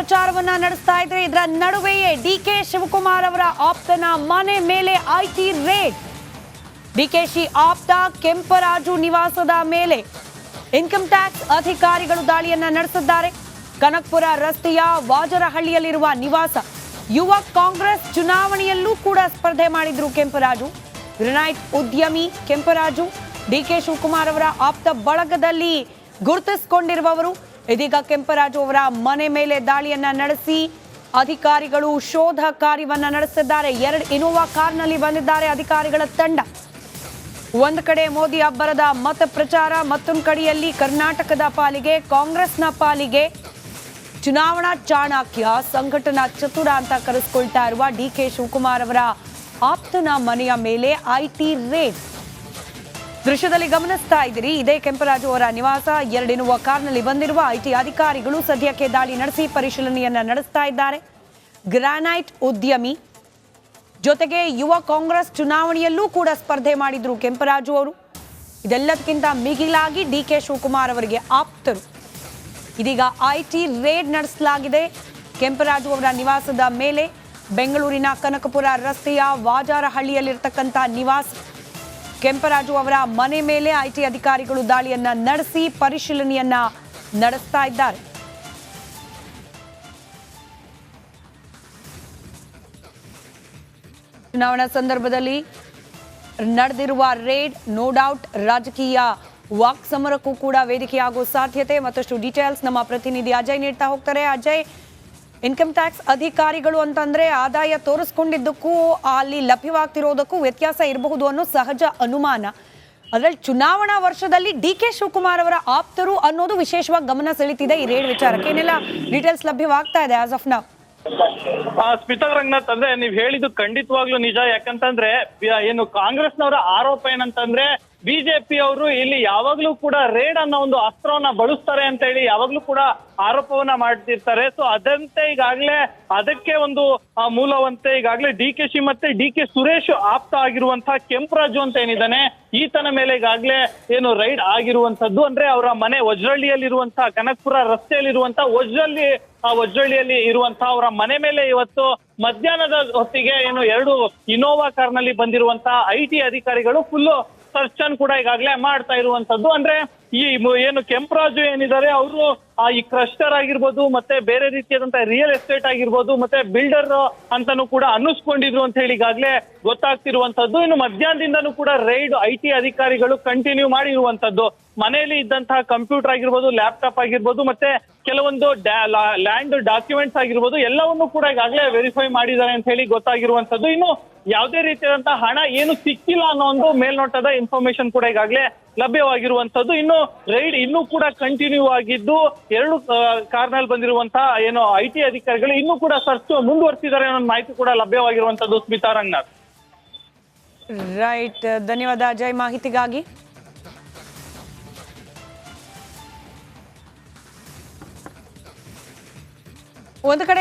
ಪ್ರಚಾರವನ್ನ ನಡೆಸ್ತಾ ಇದ್ರೆ ಇದರ ನಡುವೆಯೇ ಡಿಕೆ ಶಿವಕುಮಾರ್ ಅವರ ಆಪ್ತನ ಮನೆ ಮೇಲೆ ಐಟಿ ರೇಡ್. ಡಿಕೆಶಿ ಆಪ್ತ ಕೆಂಪರಾಜು ನಿವಾಸದ ಮೇಲೆ ಇನ್ಕಮ್ ಟ್ಯಾಕ್ಸ್ ಅಧಿಕಾರಿಗಳು ದಾಳಿಯನ್ನ ನಡೆಸಿದ್ದಾರೆ. ಕನಕಪುರ ರಸ್ತೆಯ ವಾಜರಹಳ್ಳಿಯಲ್ಲಿರುವ ನಿವಾಸ. ಯುವ ಕಾಂಗ್ರೆಸ್ ಚುನಾವಣೆಯಲ್ಲೂ ಕೂಡ ಸ್ಪರ್ಧೆ ಮಾಡಿದ್ರು ಕೆಂಪರಾಜು. ಗ್ರೆನೈಟ್ ಉದ್ಯಮಿ ಕೆಂಪರಾಜು ಡಿಕೆ ಶಿವಕುಮಾರ್ ಅವರ ಆಪ್ತ ಬಳಗದಲ್ಲಿ ಗುರುತಿಸಿಕೊಂಡಿರುವವರು. ಇದೀಗ ಕೆಂಪರಾಜು ಅವರ ಮನೆ ಮೇಲೆ ದಾಳಿಯನ್ನ ನಡೆಸಿ ಅಧಿಕಾರಿಗಳು ಶೋಧ ಕಾರ್ಯವನ್ನ ನಡೆಸಿದ್ದಾರೆ. 2 ಇನೋವಾ ಕಾರ್ನಲ್ಲಿ ಬಂದಿದ್ದಾರೆ ಅಧಿಕಾರಿಗಳ ತಂಡ. ಒಂದು ಕಡೆ ಮೋದಿ ಅಬ್ಬರದ ಮತ ಪ್ರಚಾರ, ಮತ್ತೊಂದು ಕಡೆಯಲ್ಲಿ ಕರ್ನಾಟಕದ ಪಾಲಿಗೆ, ಕಾಂಗ್ರೆಸ್ನ ಪಾಲಿಗೆ ಚುನಾವಣಾ ಚಾಣಕ್ಯ, ಸಂಘಟನಾ ಚತುರ ಅಂತ ಕರೆಸಿಕೊಳ್ತಾ ಇರುವ ಡಿಕೆ ಶಿವಕುಮಾರ್ ಅವರ ಆಪ್ತನ ಮನೆಯ ಮೇಲೆ ಐಟಿ ರೇಡ್. ದೃಶ್ಯದಲ್ಲಿ ಗಮನಿಸ್ತಾ ಇದ್ದೀರಿ, ಇದೇ ಕೆಂಪರಾಜು ಅವರ ನಿವಾಸ. 2 ಇನೋವಾ ಕಾರ್ನಲ್ಲಿ ಬಂದಿರುವ ಐಟಿ ಅಧಿಕಾರಿಗಳು ಸದ್ಯಕ್ಕೆ ದಾಳಿ ನಡೆಸಿ ಪರಿಶೀಲನೆಯನ್ನ ನಡೆಸ್ತಾ ಇದ್ದಾರೆ. ಗ್ರಾನೈಟ್ ಉದ್ಯಮಿ ಜೊತೆಗೆ ಯುವ ಕಾಂಗ್ರೆಸ್ ಚುನಾವಣೆಯಲ್ಲೂ ಕೂಡ ಸ್ಪರ್ಧೆ ಮಾಡಿದ್ರು ಕೆಂಪರಾಜು ಅವರು. ಇದೆಲ್ಲದಕ್ಕಿಂತ ಮಿಗಿಲಾಗಿ ಡಿಕೆ ಶಿವಕುಮಾರ್ ಅವರಿಗೆ ಆಪ್ತರು. ಇದೀಗ ಐಟಿ ರೇಡ್ ನಡೆಸಲಾಗಿದೆ ಕೆಂಪರಾಜು ಅವರ ನಿವಾಸದ ಮೇಲೆ. ಬೆಂಗಳೂರಿನ ಕನಕಪುರ ರಸ್ತೆಯ ವಾಜಾರಹಳ್ಳಿಯಲ್ಲಿರ್ತಕ್ಕಂಥ ನಿವಾಸ. ಕೆಂಪರಾಜು ಅವರ ಮನೆ ಮೇಲೆ ಐಟಿ ಅಧಿಕಾರಿಗಳು ದಾಳಿಯನ್ನ ನಡೆಸಿ ಪರಿಶೀಲನೆಯನ್ನ ನಡೆಸ್ತಾ ಇದ್ದಾರೆ. ಚುನಾವಣಾ ಸಂದರ್ಭದಲ್ಲಿ ನಡೆದಿರುವ ರೇಡ್ ನೋ ಡೌಟ್ ರಾಜಕೀಯ ವಾಕ್ಸಮರಕ್ಕೂ ಕೂಡ ವೇದಿಕೆಯಾಗುವ ಸಾಧ್ಯತೆ. ಮತ್ತಷ್ಟು ಡೀಟೇಲ್ಸ್ ನಮ್ಮ ಪ್ರತಿನಿಧಿ ಅಜಯ್ ನೀಡ್ತಾ ಹೋಗ್ತಾರೆ. ಅಜಯ್, ಇನ್ಕಮ್ ಟ್ಯಾಕ್ಸ್ ಅಧಿಕಾರಿಗಳು ಅಂತಂದ್ರೆ ಆದಾಯ ತೋರಿಸ್ಕೊಂಡಿದ್ದಕ್ಕೂ ಅಲ್ಲಿ ಲಭ್ಯವಾಗ್ತಿರೋದಕ್ಕೂ ವ್ಯತ್ಯಾಸ ಇರಬಹುದು ಅನ್ನೋ ಸಹಜ ಅನುಮಾನ. ಅದರಲ್ಲಿ ಚುನಾವಣಾ ವರ್ಷದಲ್ಲಿ ಡಿಕೆ ಶಿವಕುಮಾರ್ ಅವರ ಆಪ್ತರು ಅನ್ನೋದು ವಿಶೇಷವಾಗಿ ಗಮನ ಸೆಳೀತಿದೆ ಈ ರೇಡ್ ವಿಚಾರಕ್ಕೆ. ಏನೆಲ್ಲ ಡೀಟೇಲ್ಸ್ ಲಭ್ಯವಾಗ್ತಾ ಇದೆ as of now? Smita Ranganath, ಅಂದ್ರೆ ನೀವ್ ಹೇಳಿದ್ದು ಖಂಡಿತವಾಗ್ಲೂ ನಿಜ. ಯಾಕಂತಂದ್ರೆ ಏನು ಕಾಂಗ್ರೆಸ್ನವರ ಆರೋಪ ಏನಂತಂದ್ರೆ ಬಿಜೆಪಿ ಅವರು ಇಲ್ಲಿ ಯಾವಾಗ್ಲೂ ಕೂಡ ರೇಡ್ ಅನ್ನೋ ಒಂದು ಅಸ್ತ್ರವನ್ನ ಬಳಸ್ತಾರೆ ಅಂತ ಹೇಳಿ ಯಾವಾಗ್ಲೂ ಕೂಡ ಆರೋಪವನ್ನ ಮಾಡ್ತಿರ್ತಾರೆ. ಸೊ ಅದಂತೆ ಈಗಾಗ್ಲೇ ಅದಕ್ಕೆ ಒಂದು ಮೂಲವಂತೆ ಈಗಾಗ್ಲೇ ಡಿಕೆಶಿ ಮತ್ತೆ ಡಿಕೆ ಸುರೇಶ್ ಆಪ್ತ ಆಗಿರುವಂತಹ ಕೆಂಪರಾಜು ಅಂತ ಏನಿದ್ದಾನೆ, ಈತನ ಮೇಲೆ ಈಗಾಗ್ಲೇ ಏನು ರೈಡ್ ಆಗಿರುವಂತದ್ದು. ಅಂದ್ರೆ ಅವರ ಮನೆ ವಜ್ರಹಳ್ಳಿಯಲ್ಲಿರುವಂತಹ ಕನಕಪುರ ರಸ್ತೆಯಲ್ಲಿರುವಂತಹ ವಜ್ರಹಳ್ಳಿಯಲ್ಲಿ ಇರುವಂತಹ ಅವರ ಮನೆ ಮೇಲೆ ಇವತ್ತು ಮಧ್ಯಾಹ್ನದ ಹೊತ್ತಿಗೆ ಏನು 2 ಇನೋವಾ ಕಾರ್ನಲ್ಲಿ ಬಂದಿರುವಂತಹ ಐಟಿ ಅಧಿಕಾರಿಗಳು ಫುಲ್ ಸರ್ಚ್ ಅನ್ನು ಕೂಡ ಈಗಾಗಲೇ ಮಾಡ್ತಾ ಇರುವಂತದ್ದು. ಅಂದ್ರೆ ಈ ಏನು ಕೆಂಪರಾಜು ಏನಿದ್ದಾರೆ ಅವರು ಈ ಕ್ರಸ್ಟರ್ ಆಗಿರ್ಬೋದು, ಮತ್ತೆ ಬೇರೆ ರೀತಿಯಾದಂತಹ ರಿಯಲ್ ಎಸ್ಟೇಟ್ ಆಗಿರ್ಬೋದು, ಮತ್ತೆ ಬಿಲ್ಡರ್ ಅಂತಾನು ಕೂಡ ಅನ್ನಿಸ್ಕೊಂಡಿದ್ರು ಅಂತ ಹೇಳಿ ಈಗಾಗಲೇ ಗೊತ್ತಾಗ್ತಿರುವಂತದ್ದು. ಇನ್ನು ಮಧ್ಯಾಹ್ನದಿಂದನೂ ಕೂಡ ರೈಡ್ ಐಟಿ ಅಧಿಕಾರಿಗಳು ಕಂಟಿನ್ಯೂ ಮಾಡಿರುವಂತದ್ದು. ಮನೆಯಲ್ಲಿ ಇದ್ದಂತಹ ಕಂಪ್ಯೂಟರ್ ಆಗಿರ್ಬೋದು, ಲ್ಯಾಪ್ಟಾಪ್ ಆಗಿರ್ಬೋದು, ಮತ್ತೆ ಕೆಲವೊಂದು ಲ್ಯಾಂಡ್ ಡಾಕ್ಯುಮೆಂಟ್ಸ್ ಆಗಿರ್ಬೋದು, ಎಲ್ಲವನ್ನೂ ಕೂಡ ಈಗಾಗಲೇ ವೆರಿಫೈ ಮಾಡಿದ್ದಾರೆ ಅಂತ ಹೇಳಿ ಗೊತ್ತಾಗಿರುವಂತದ್ದು. ಇನ್ನು ಯಾವುದೇ ರೀತಿಯಾದಂತಹ ಹಣ ಏನು ಸಿಕ್ಕಿಲ್ಲ ಅನ್ನೋ ಒಂದು ಮೇಲ್ನೋಟದ ಇನ್ಫಾರ್ಮೇಶನ್ ಕೂಡ ಈಗಾಗಲೇ ಲಭ್ಯವಾಗಿರುವಂತದ್ದು. ಇನ್ನು ರೈಡ್ ಇನ್ನೂ ಕೂಡ ಕಂಟಿನ್ಯೂ ಆಗಿದ್ದು 2 ಕಾರ್ನಲ್ಲಿ ಬಂದಿರುವಂತಹ ಏನು ಐಟಿ ಅಧಿಕಾರಿಗಳು ಇನ್ನೂ ಕೂಡ ಸರ್ಚ್ ಮುಂದುವರಿಸಿದ್ದಾರೆ ಅನ್ನೋ ಮಾಹಿತಿ ಕೂಡ ಲಭ್ಯವಾಗಿರುವಂತದ್ದು. ಸ್ಮಿತಾ ರಂಗನಾಥ್. ರೈಟ್, ಧನ್ಯವಾದ ಅಜಯ್ ಮಾಹಿತಿಗಾಗಿ. ಒಂದು ಕಡೆ